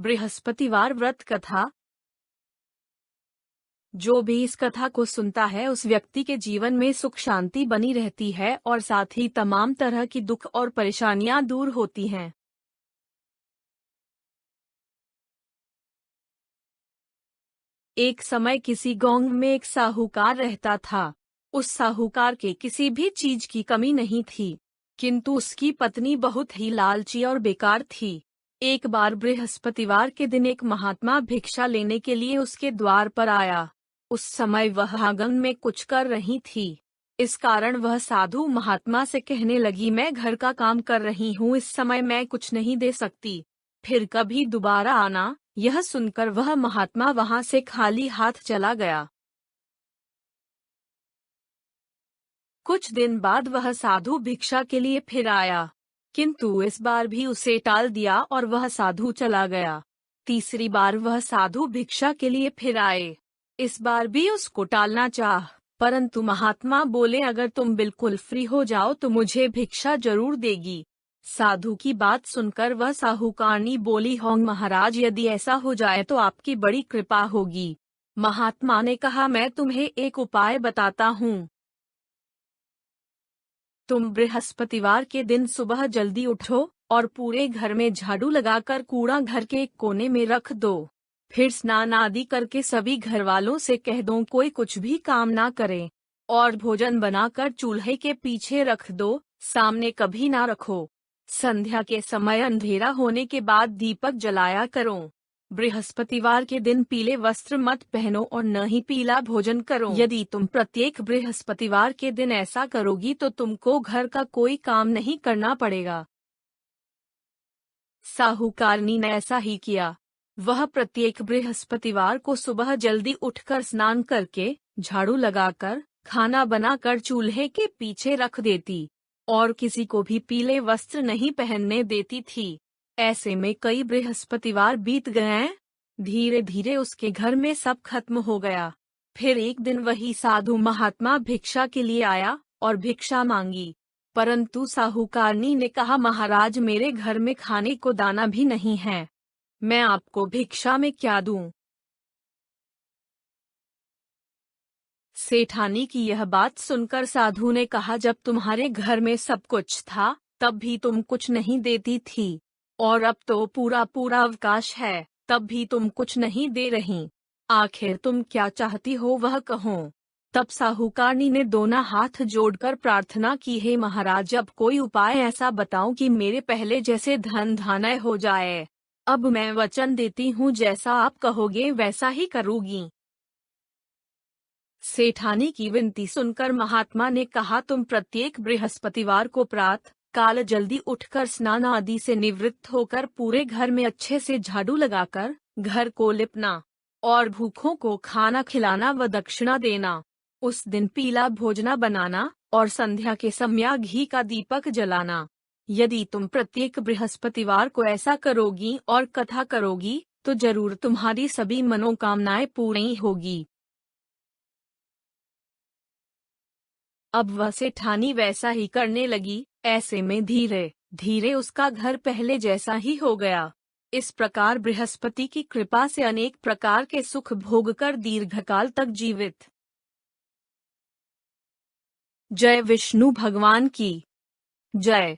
बृहस्पतिवार व्रत कथा। जो भी इस कथा को सुनता है उस व्यक्ति के जीवन में सुख शांति बनी रहती है और साथ ही तमाम तरह की दुख और परेशानियां दूर होती हैं। एक समय किसी गांव में एक साहूकार रहता था। उस साहूकार के किसी भी चीज की कमी नहीं थी, किंतु उसकी पत्नी बहुत ही लालची और बेकार थी। एक बार बृहस्पतिवार के दिन एक महात्मा भिक्षा लेने के लिए उसके द्वार पर आया। उस समय वह आंगन में कुछ कर रही थी। इस कारण वह साधु महात्मा से कहने लगी, मैं घर का काम कर रही हूँ, इस समय मैं कुछ नहीं दे सकती, फिर कभी दोबारा आना। यह सुनकर वह महात्मा वहां से खाली हाथ चला गया। कुछ दिन बाद वह साधु भिक्षा के लिए फिर आया, किंतु इस बार भी उसे टाल दिया और वह साधु चला गया। तीसरी बार वह साधु भिक्षा के लिए फिर आए। इस बार भी उसको टालना चाह, परंतु महात्मा बोले, अगर तुम बिल्कुल फ्री हो जाओ तो मुझे भिक्षा जरूर देगी। साधु की बात सुनकर वह साहूकारनी बोली, हों महाराज, यदि ऐसा हो जाए तो आपकी बड़ी कृपा होगी। महात्मा ने कहा, मैं तुम्हें एक उपाय बताता हूँ। तुम बृहस्पतिवार के दिन सुबह जल्दी उठो और पूरे घर में झाड़ू लगाकर कूड़ा घर के एक कोने में रख दो। फिर स्नान आदि करके सभी घर वालों से कह दो कोई कुछ भी काम ना करे, और भोजन बनाकर चूल्हे के पीछे रख दो, सामने कभी ना रखो। संध्या के समय अंधेरा होने के बाद दीपक जलाया करो। बृहस्पतिवार के दिन पीले वस्त्र मत पहनो और न ही पीला भोजन करो। यदि तुम प्रत्येक बृहस्पतिवार के दिन ऐसा करोगी तो तुमको घर का कोई काम नहीं करना पड़ेगा। साहूकारनी ने ऐसा ही किया। वह प्रत्येक बृहस्पतिवार को सुबह जल्दी उठकर स्नान करके, झाड़ू लगाकर, खाना बनाकर चूल्हे के पीछे रख देती और किसी को भी पीले वस्त्र नहीं पहनने देती थी। ऐसे में कई बृहस्पतिवार बीत गए। धीरे धीरे उसके घर में सब खत्म हो गया। फिर एक दिन वही साधु महात्मा भिक्षा के लिए आया और भिक्षा मांगी, परंतु साहूकारनी ने कहा, महाराज, मेरे घर में खाने को दाना भी नहीं है, मैं आपको भिक्षा में क्या दूं। सेठानी की यह बात सुनकर साधु ने कहा, जब तुम्हारे घर में सब कुछ था तब भी तुम कुछ नहीं देती थी, और अब तो पूरा पूरा अवकाश है तब भी तुम कुछ नहीं दे रही। आखिर तुम क्या चाहती हो वह कहो। तब साहूकारनी ने दोनों हाथ जोड़कर प्रार्थना की, हे महाराज, अब कोई उपाय ऐसा बताओ कि मेरे पहले जैसे धन धान्य हो जाए। अब मैं वचन देती हूँ, जैसा आप कहोगे वैसा ही करूँगी। सेठानी की विनती सुनकर महात्मा ने कहा, तुम प्रत्येक बृहस्पतिवार को प्रातः काल जल्दी उठकर स्नान आदि से निवृत्त होकर पूरे घर में अच्छे से झाड़ू लगाकर घर को लिपना और भूखों को खाना खिलाना व दक्षिणा देना। उस दिन पीला भोजना बनाना और संध्या के समय घी का दीपक जलाना। यदि तुम प्रत्येक बृहस्पतिवार को ऐसा करोगी और कथा करोगी तो जरूर तुम्हारी सभी मनोकामनाएं पूरी होगी। अब वह सेठानी वैसा ही करने लगी। ऐसे में धीरे धीरे उसका घर पहले जैसा ही हो गया। इस प्रकार बृहस्पति की कृपा से अनेक प्रकार के सुख भोगकर दीर्घकाल तक जीवित। जय विष्णु भगवान की जय।